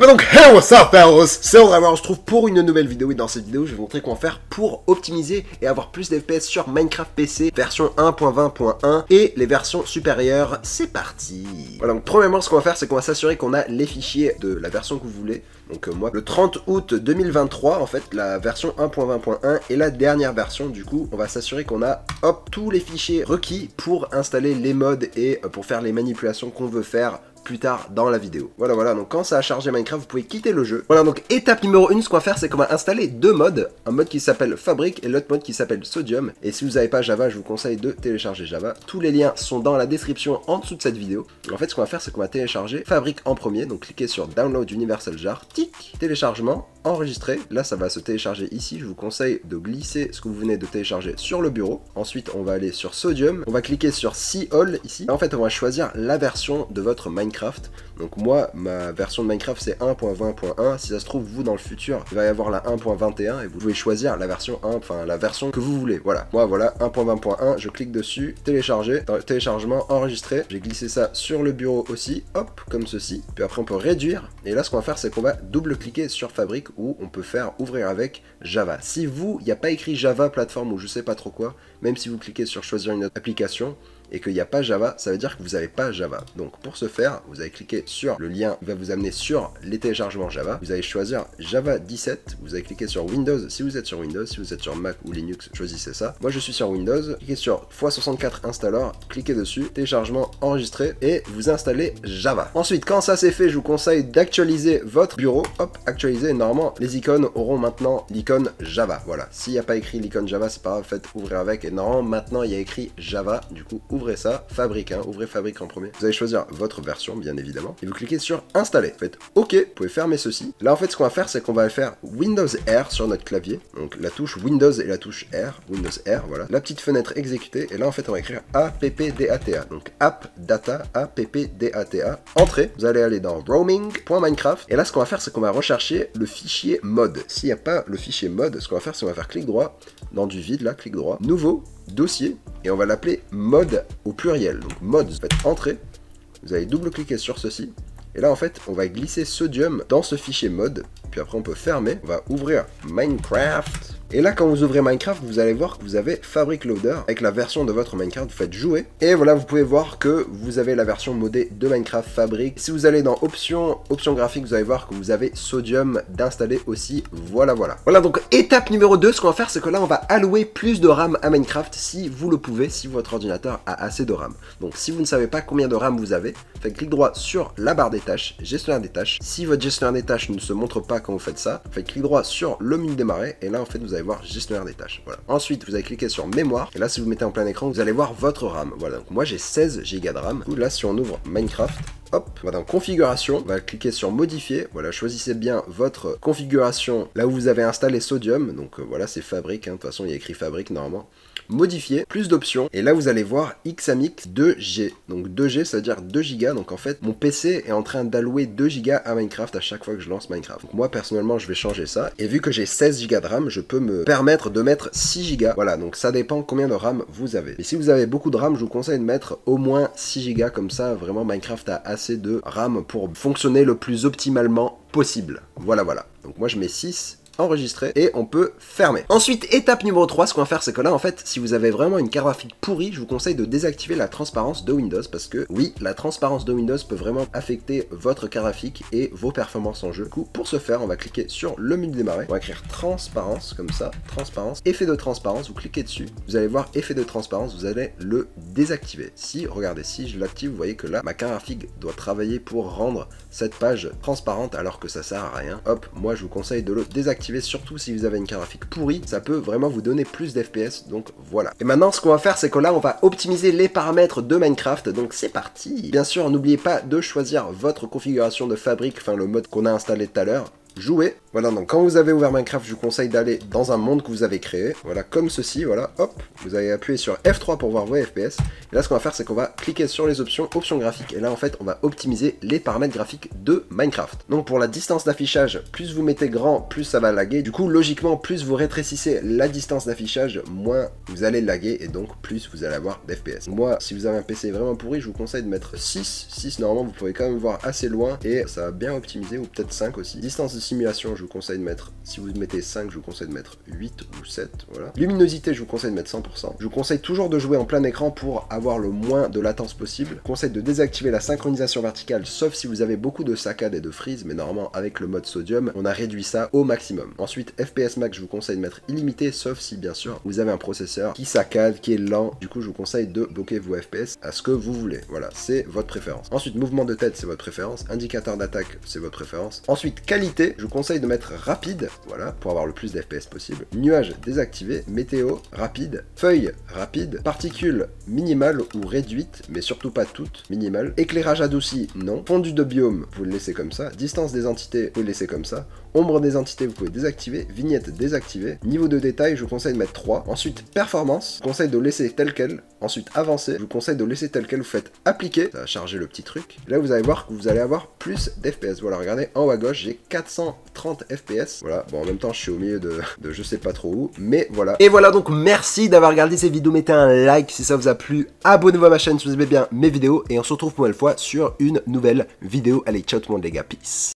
Bah donc, hey what's up fellas, c'est André, on se trouve pour une nouvelle vidéo et dans cette vidéo je vais vous montrer comment faire pour optimiser et avoir plus d'FPS sur Minecraft PC version 1.20.1 et les versions supérieures, c'est parti. Voilà, donc premièrement ce qu'on va faire c'est qu'on va s'assurer qu'on a les fichiers de la version que vous voulez. Donc moi, le 30 août 2023, en fait, la version 1.20.1 est la dernière version. Du coup, on va s'assurer qu'on a, hop, tous les fichiers requis pour installer les mods et pour faire les manipulations qu'on veut faire plus tard dans la vidéo. Voilà, donc quand ça a chargé Minecraft, vous pouvez quitter le jeu. Voilà, donc étape numéro 1, ce qu'on va faire, c'est qu'on va installer deux mods. Un mode qui s'appelle Fabric et l'autre mode qui s'appelle Sodium. Et si vous n'avez pas Java, je vous conseille de télécharger Java. Tous les liens sont dans la description en dessous de cette vidéo. En fait, ce qu'on va faire, c'est qu'on va télécharger Fabric en premier. Donc cliquez sur Download Universal Jar, tic, téléchargement, enregistrer. Là, ça va se télécharger ici. Je vous conseille de glisser ce que vous venez de télécharger sur le bureau. Ensuite, on va aller sur Sodium. On va cliquer sur See All ici. Et en fait, on va choisir la version de votre Minecraft. Donc moi, ma version de Minecraft c'est 1.20.1. Si ça se trouve, vous dans le futur, il va y avoir la 1.21 et vous pouvez choisir la version 1, enfin la version que vous voulez. Voilà, moi voilà 1.20.1, je clique dessus, télécharger, téléchargement, enregistrer. J'ai glissé ça sur le bureau aussi, hop, comme ceci. Puis après on peut réduire. Et là ce qu'on va faire c'est qu'on va double-cliquer sur Fabric où on peut faire ouvrir avec Java. Si vous, il n'y a pas écrit Java plateforme ou je sais pas trop quoi, même si vous cliquez sur choisir une autre application, et qu'il n'y a pas Java, ça veut dire que vous n'avez pas Java. Donc pour ce faire, vous allez cliquer sur le lien qui va vous amener sur les téléchargements Java. Vous allez choisir Java 17, vous allez cliquer sur Windows si vous êtes sur Windows, si vous êtes sur Mac ou Linux, choisissez ça. Moi je suis sur Windows, cliquez sur x64 installer, cliquez dessus, téléchargement enregistré et vous installez Java. Ensuite, quand ça c'est fait, je vous conseille d'actualiser votre bureau. Hop, actualiser, normalement les icônes auront maintenant l'icône Java. Voilà, s'il n'y a pas écrit l'icône Java, c'est pas grave, faites ouvrir avec et normalement maintenant il y a écrit Java, du coup ouvrez ça, Fabric, ouvrez Fabric en premier. Vous allez choisir votre version, bien évidemment, et vous cliquez sur Installer. Faites OK, vous pouvez fermer ceci. Là, en fait, ce qu'on va faire, c'est qu'on va faire Windows R sur notre clavier. Donc, la touche Windows et la touche R. Windows R, voilà. La petite fenêtre exécutée. Et là, en fait, on va écrire appdata. Donc, appdata, appdata. Entrée. Vous allez aller dans roaming.minecraft. Et là, ce qu'on va faire, c'est qu'on va rechercher le fichier mod. S'il n'y a pas le fichier mod, ce qu'on va faire, c'est qu'on va faire clic droit dans du vide, là, clic droit. Nouveau. Dossier et on va l'appeler mod au pluriel. Donc mod, vous faites entrée, vous allez double-cliquer sur ceci et là en fait on va glisser Sodium dans ce fichier mod, puis après on peut fermer, on va ouvrir Minecraft. Et là, quand vous ouvrez Minecraft, vous allez voir que vous avez Fabric Loader avec la version de votre Minecraft. Vous faites jouer. Et voilà, vous pouvez voir que vous avez la version modée de Minecraft Fabric. Si vous allez dans options graphiques, vous allez voir que vous avez Sodium d'installer aussi. Voilà. Voilà, donc étape numéro 2, ce qu'on va faire, c'est que là, on va allouer plus de RAM à Minecraft si vous le pouvez, si votre ordinateur a assez de RAM. Donc, si vous ne savez pas combien de RAM vous avez, faites clic droit sur la barre des tâches, gestionnaire des tâches. Si votre gestionnaire des tâches ne se montre pas quand vous faites ça, faites clic droit sur le menu démarrer. Et là, en fait, vous allez voir gestionnaire des tâches. Voilà. Ensuite, vous allez cliquer sur mémoire. Et là, si vous mettez en plein écran, vous allez voir votre RAM. Voilà. Donc, moi, j'ai 16 Go de RAM. Du coup, là, si on ouvre Minecraft, hop, on va dans configuration, on va cliquer sur modifier, voilà, choisissez bien votre configuration là où vous avez installé Sodium, donc voilà, c'est Fabric, de toute façon il y a écrit Fabric normalement. Modifier, plus d'options, et là vous allez voir XAMIX 2G, donc 2G ça veut dire 2 Go, donc en fait mon PC est en train d'allouer 2 Go à Minecraft à chaque fois que je lance Minecraft. Donc moi personnellement je vais changer ça, et vu que j'ai 16 Go de RAM, je peux me permettre de mettre 6 Go, voilà, donc ça dépend combien de RAM vous avez. Et si vous avez beaucoup de RAM, je vous conseille de mettre au moins 6 Go, comme ça vraiment Minecraft a assez de RAM pour fonctionner le plus optimalement possible. Voilà. Donc moi je mets 6, enregistrer et on peut fermer. Ensuite, étape numéro 3, ce qu'on va faire, c'est que là, en fait, si vous avez vraiment une carte graphique pourrie, je vous conseille de désactiver la transparence de Windows parce que, oui, la transparence de Windows peut vraiment affecter votre carte graphique et vos performances en jeu. Du coup, pour ce faire, on va cliquer sur le menu démarrer, on va écrire transparence, comme ça, transparence, effet de transparence, vous cliquez dessus, vous allez voir effet de transparence, vous allez le désactiver. Si, regardez, si je l'active, vous voyez que là, ma carte graphique doit travailler pour rendre cette page transparente alors que ça sert à rien. Hop, moi, je vous conseille de le désactiver, surtout si vous avez une carte graphique pourrie, ça peut vraiment vous donner plus d'FPS, donc voilà. Et maintenant, ce qu'on va faire, c'est que là, on va optimiser les paramètres de Minecraft, donc c'est parti. Bien sûr, n'oubliez pas de choisir votre configuration de Fabric, enfin le mode qu'on a installé tout à l'heure. jouer. Voilà, donc quand vous avez ouvert Minecraft, je vous conseille d'aller dans un monde que vous avez créé. Voilà, comme ceci, voilà, hop. Vous allez appuyer sur F3 pour voir vos FPS. Et là, ce qu'on va faire, c'est qu'on va cliquer sur les options graphiques. Et là, en fait, on va optimiser les paramètres graphiques de Minecraft. Donc pour la distance d'affichage, plus vous mettez grand, plus ça va laguer. Du coup, logiquement, plus vous rétrécissez la distance d'affichage, moins vous allez laguer. Et donc, plus vous allez avoir d'FPS. Moi, si vous avez un PC vraiment pourri, je vous conseille de mettre 6. 6, normalement, vous pouvez quand même voir assez loin. Et ça va bien optimiser, ou peut-être 5 aussi. Distance de simulation, je vous conseille de mettre, si vous mettez 5, je vous conseille de mettre 8 ou 7, voilà. Luminosité, je vous conseille de mettre 100%. Je vous conseille toujours de jouer en plein écran pour avoir le moins de latence possible. Je vous conseille de désactiver la synchronisation verticale, sauf si vous avez beaucoup de saccades et de freeze, mais normalement, avec le mode sodium, on a réduit ça au maximum. Ensuite, FPS max, je vous conseille de mettre illimité, sauf si, bien sûr, vous avez un processeur qui saccade, qui est lent. Du coup, je vous conseille de bloquer vos FPS à ce que vous voulez. Voilà, c'est votre préférence. Ensuite, mouvement de tête, c'est votre préférence. Indicateur d'attaque, c'est votre préférence. Ensuite, qualité, je vous conseille de mettre rapide, voilà, pour avoir le plus d'FPS possible. Nuage désactivé, météo rapide, feuille rapide, particules minimales ou réduites, mais surtout pas toutes, minimales. Éclairage adouci, non. Fondu de biome, vous le laissez comme ça. Distance des entités, vous le laissez comme ça. Ombre des entités, vous pouvez désactiver. Vignette désactivée. Niveau de détail, je vous conseille de mettre 3. Ensuite, performance, je vous conseille de laisser tel quel. Ensuite, avancé, je vous conseille de laisser tel quel. Vous faites appliquer, ça va charger le petit truc. Là, vous allez voir que vous allez avoir plus d'FPS. Voilà, regardez, en haut à gauche, j'ai 430 FPS. Voilà, bon, en même temps, je suis au milieu de je sais pas trop où, mais voilà. Et voilà, donc merci d'avoir regardé cette vidéo. Mettez un like si ça vous a plu. Abonnez-vous à ma chaîne si vous aimez bien mes vidéos. Et on se retrouve pour une nouvelle fois sur une nouvelle vidéo. Allez, ciao tout le monde, les gars. Peace.